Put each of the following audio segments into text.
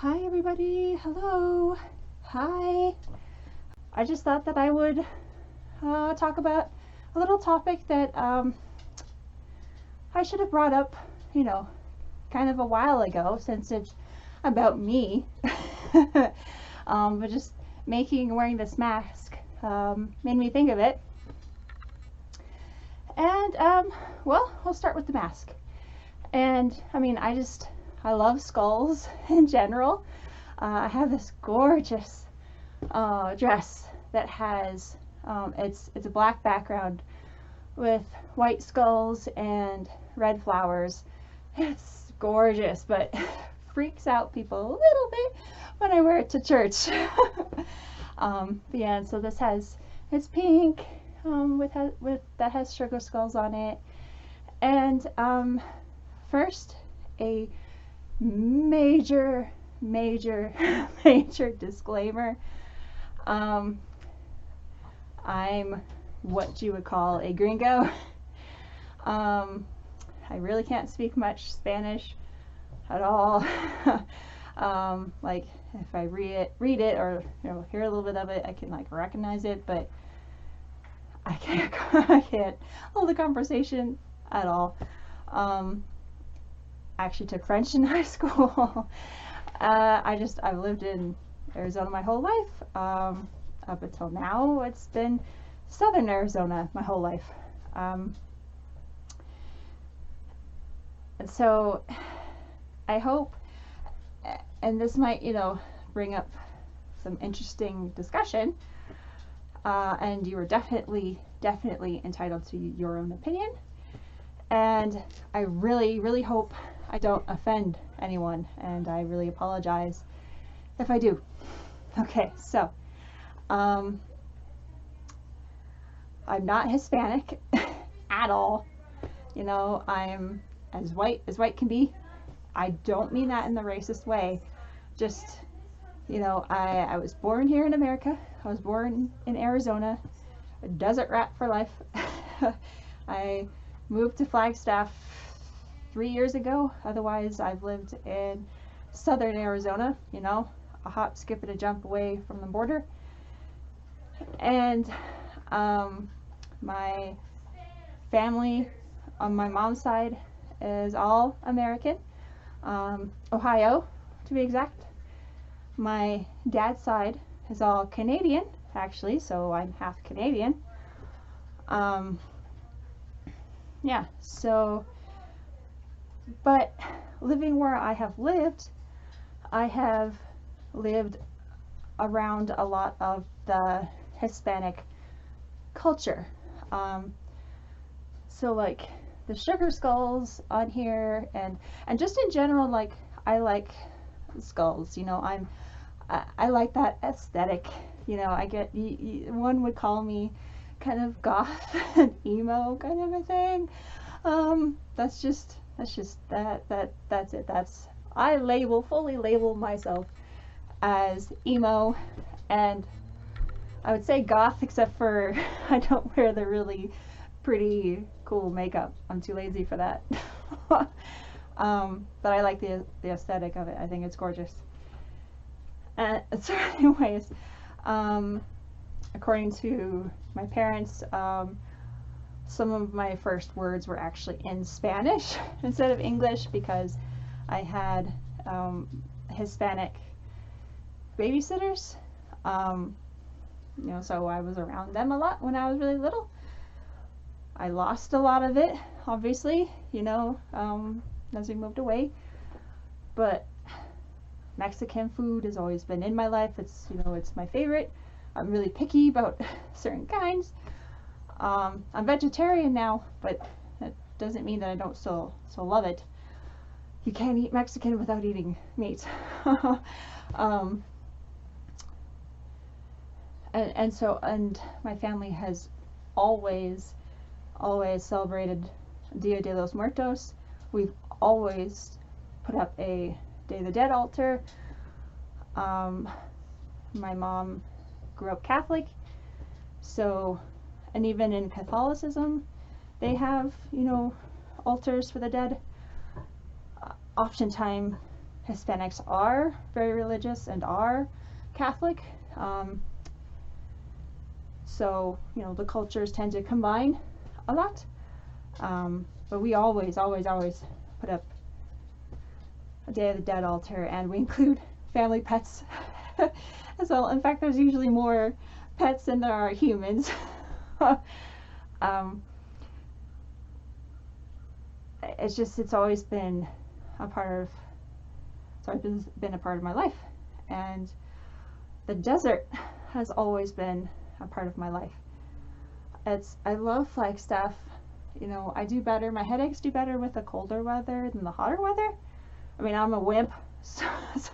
Hi everybody, hello, hi. I just thought that I would talk about a little topic that I should have brought up, kind of a while ago, since it's about me. But just wearing this mask made me think of it. And well, we'll start with the mask. And I mean, I love skulls in general. I have this gorgeous dress that has it's a black background with white skulls and red flowers. It's gorgeous, but freaks out people a little bit when I wear it to church. Yeah, so it's pink with that has sugar skulls on it. And first, a major disclaimer. I'm what you would call a gringo. I really can't speak much Spanish at all. Like if I read it or hear a little bit of it, I can like recognize it, but I can't hold a conversation at all. I actually took French in high school. I've lived in Arizona my whole life. Up until now, it's been Southern Arizona my whole life. And so I hope, and this might, bring up some interesting discussion, and you are definitely entitled to your own opinion. And I really hope I don't offend anyone, and I really apologize if I do. Okay, so I'm not Hispanic at all. I'm as white can be. I don't mean that in the racist way. Just, I was born here in America. I was born in Arizona, a desert rat for life. I moved to Flagstaff 3 years ago. Otherwise, I've lived in Southern Arizona, a hop, skip, and a jump away from the border. And my family on my mom's side is all American, Ohio to be exact. My dad's side is all Canadian, actually, so I'm half Canadian. Yeah, so, but living where I have lived around a lot of the Hispanic culture. So like the sugar skulls on here, and just in general, like I like skulls. I like that aesthetic. I get one would call me kind of goth and emo kind of a thing. That's it. I fully label myself as emo, and I would say goth, except for I don't wear the really pretty cool makeup. I'm too lazy for that. But I like the aesthetic of it. I think it's gorgeous. So anyways, according to my parents, some of my first words were actually in Spanish instead of English, because I had Hispanic babysitters. So I was around them a lot when I was really little. I lost a lot of it, obviously, as we moved away. But Mexican food has always been in my life. It's my favorite. I'm really picky about certain kinds. I'm vegetarian now, but that doesn't mean that I don't still love it. You can't eat Mexican without eating meat. And my family has always celebrated Dia de los Muertos. We've always put up a Day of the Dead altar. My mom grew up Catholic, so, and even in Catholicism, they have, altars for the dead. Oftentimes Hispanics are very religious and are Catholic. So, you know, the cultures tend to combine a lot. But we always put up a Day of the Dead altar, and we include family pets as well. In fact, there's usually more pets than there are humans. It's always been a part of my life, and the desert has always been a part of my life. I love Flagstaff. You know, my headaches do better with the colder weather than the hotter weather. I mean, I'm a wimp, so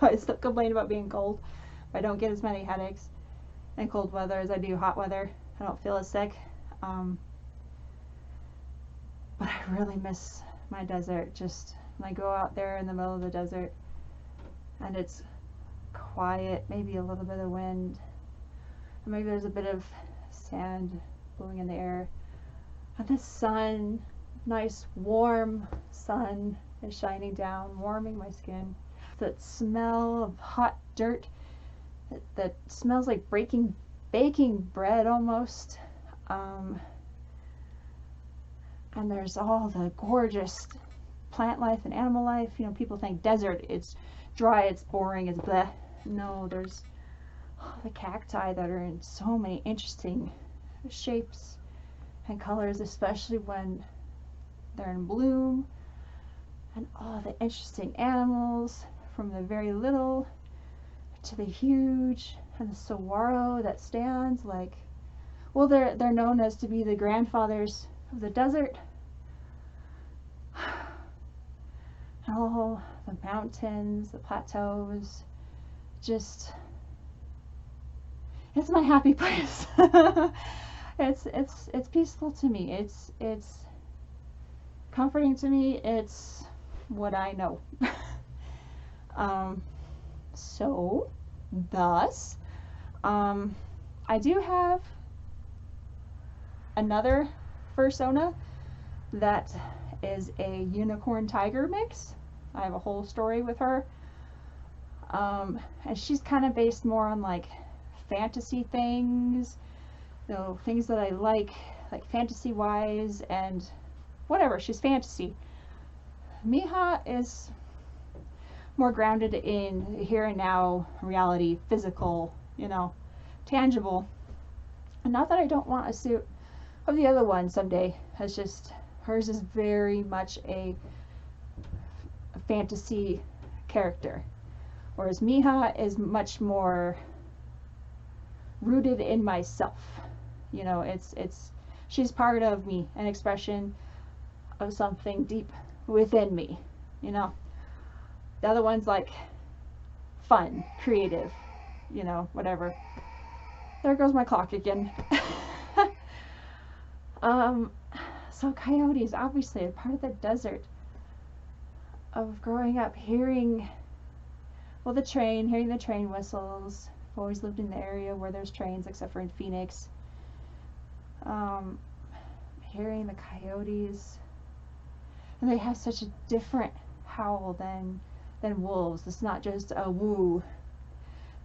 I still complain about being cold. I don't get as many headaches in cold weather as I do hot weather. I don't feel as sick. But I really miss my desert. Just when I go out there in the middle of the desert and it's quiet, maybe a little bit of wind, and maybe there's a bit of sand blowing in the air, and the sun, nice warm sun, is shining down, warming my skin. That smell of hot dirt that smells like baking bread almost. And there's all the gorgeous plant life and animal life. You know, people think desert, it's dry, it's boring, it's bleh. No, there's the cacti that are in so many interesting shapes and colors, especially when they're in bloom, and all the interesting animals, from the very little to the huge, and the saguaro that stands like, well, they're known as to be the grandfathers of the desert. Oh, the mountains, the plateaus, just, it's my happy place. It's peaceful to me. It's comforting to me. It's what I know. So thus, I do have another Fursona that is a unicorn tiger mix. I have a whole story with her. And she's kind of based more on like fantasy things, you know, things that I like fantasy wise, and whatever, she's fantasy. Mija is more grounded in here and now, reality, physical, you know, tangible. And not that I don't want a suit of the other one someday. It's just, hers is very much a fantasy character, whereas Mija is much more rooted in myself. You know, she's part of me, an expression of something deep within me, you know. The other one's like fun, creative, you know, whatever. There goes my clock again. So coyotes, obviously a part of the desert, of growing up hearing, well, hearing the train whistles. I've always lived in the area where there's trains, except for in Phoenix. Hearing the coyotes, and they have such a different howl than wolves. It's not just a woo.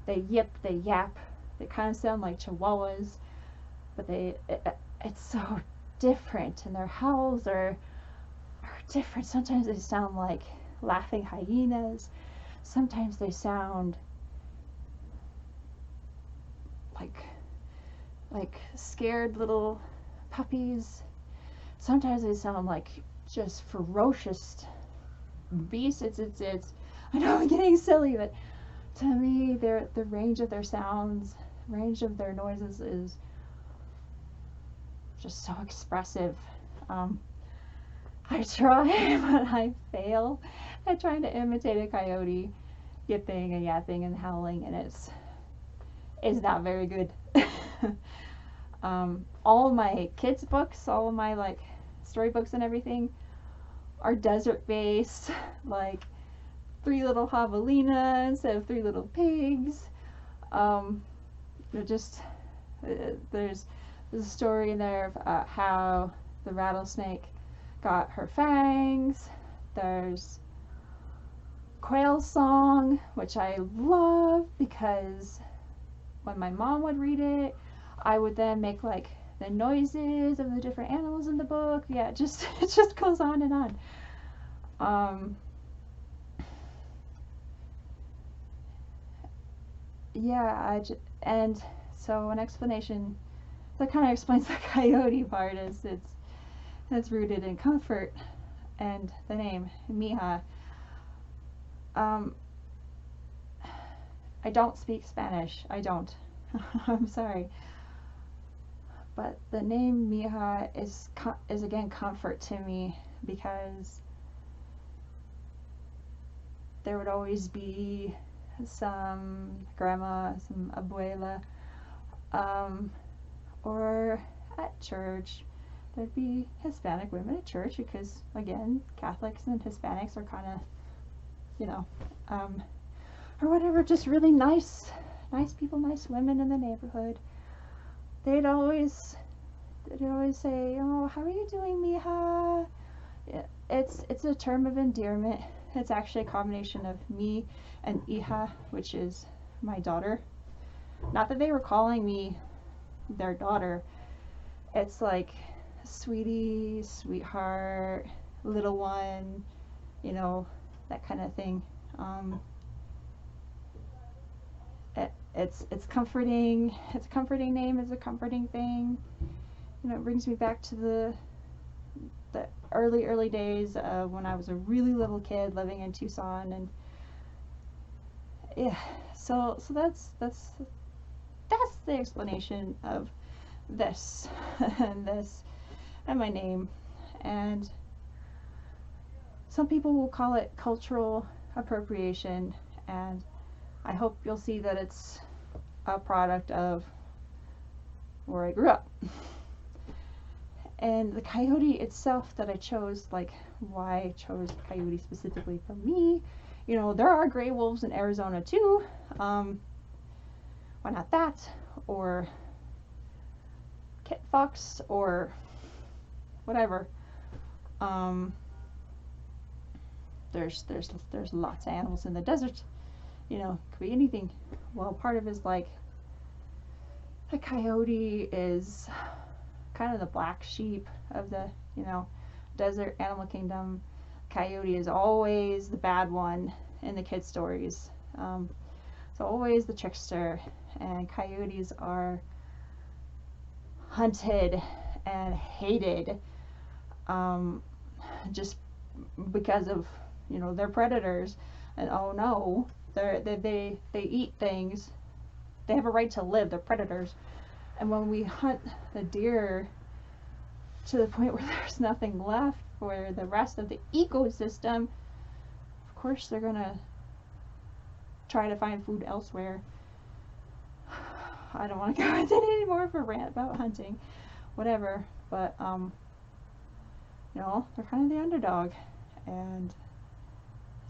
They yip, they yap. They kind of sound like chihuahuas, but it's so different, and their howls are different. Sometimes they sound like laughing hyenas. Sometimes they sound like scared little puppies. Sometimes they sound like just ferocious beasts. It's I know I'm getting silly, but to me, the range of their sounds, range of their noises is just so expressive. I try, but I fail at trying to imitate a coyote, yipping and yapping and howling, and it's not very good. All of my kids' books, all of my like storybooks and everything are desert based, like 3 Little Javelinas instead of 3 Little Pigs. There's a story in there of how the rattlesnake got her fangs. There's quail song, which I love because when my mom would read it, I would then make like the noises of the different animals in the book. Yeah, it just it just goes on and on. Yeah, and so an explanation that kind of explains the coyote part is it's rooted in comfort and the name Mija. I don't speak Spanish. I don't. I'm sorry. But the name Mija is again comfort to me because there would always be some grandma, some abuela, or at church there'd be Hispanic women at church because again Catholics and Hispanics are kind of, you know, or whatever, just really nice people, nice women in the neighborhood. They'd always say, "Oh, how are you doing, Mija?" It's a term of endearment. It's actually a combination of me and hija, which is my daughter. Not that they were calling me their daughter. It's like sweetie, sweetheart, little one, you know, that kind of thing. It's comforting. It's a comforting name. It's a comforting thing. You know, it brings me back to the early days of when I was a really little kid living in Tucson, and yeah. So that's the explanation of this and my name. And some people will call it cultural appropriation, and I hope you'll see that it's a product of where I grew up. And the coyote itself that I chose, like why I chose coyote specifically for me, you know, there are gray wolves in Arizona too. Why not that? Or kit fox or whatever. There's lots of animals in the desert. You know, could be anything. Well, part of it is like the coyote is kind of the black sheep of the, you know, desert animal kingdom. Coyote is always the bad one in the kid stories. So always the trickster, and coyotes are hunted and hated just because of, you know, they're predators, and oh no, they eat things. They have a right to live. They're predators. And when we hunt the deer to the point where there's nothing left for the rest of the ecosystem, of course they're gonna try to find food elsewhere. I don't want to go into it anymore for a rant about hunting, whatever. But you know, they're kind of the underdog, and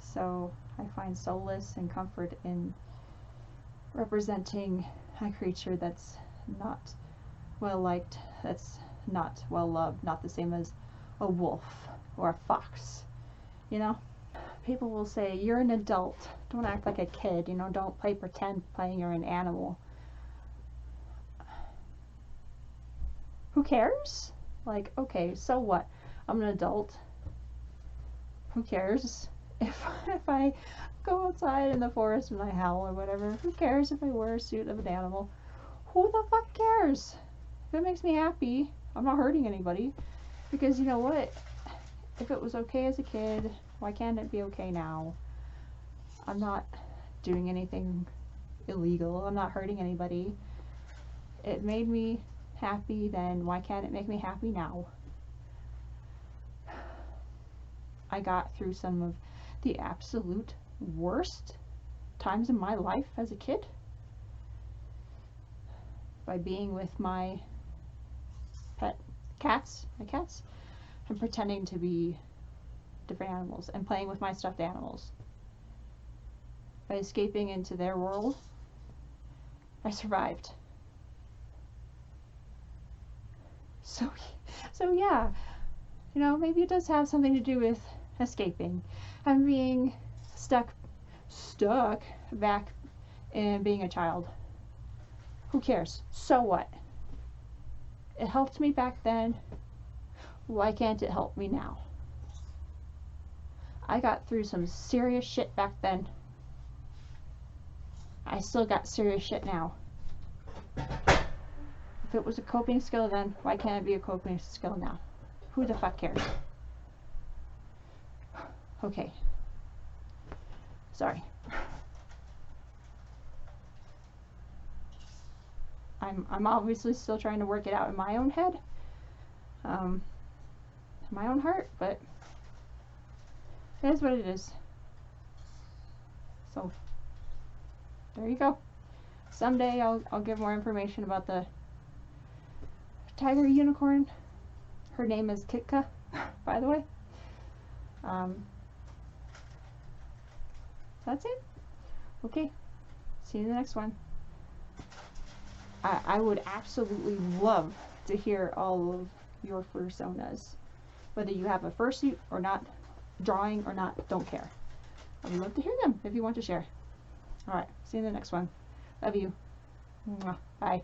so I find solace and comfort in representing a creature that's not well liked, that's not well loved, not the same as a wolf or a fox. You know, people will say, you're an adult, don't act like a kid, you know, don't play pretend playing you're an animal. Who cares? Like, okay, so what? I'm an adult. Who cares if I go outside in the forest and I howl or whatever? Who cares if I wear a suit of an animal? Who the fuck cares? If it makes me happy, I'm not hurting anybody. Because you know what? If it was okay as a kid, why can't it be okay now? I'm not doing anything illegal. I'm not hurting anybody. It made me happy then. Why can't it make me happy now? I got through some of the absolute worst times in my life as a kid by being with my pet cats, and pretending to be different animals and playing with my stuffed animals. By escaping into their world, I survived. So yeah, you know, maybe it does have something to do with escaping. I'm being stuck stuck back in being a child. Who cares? So what? It helped me back then. Why can't it help me now? I got through some serious shit back then. I still got serious shit now. If it was a coping skill then, why can't it be a coping skill now? Who the fuck cares? Okay. Sorry. I'm obviously still trying to work it out in my own head. My own heart, but it is what it is. So there you go. Someday I'll give more information about the tiger unicorn. Her name is Kitka, by the way. That's it. Okay. See you in the next one. I would absolutely love to hear all of your fursonas. Whether you have a fursuit or not, drawing or not, don't care. I would love to hear them if you want to share. Alright, see you in the next one. Love you. Mwah. Bye.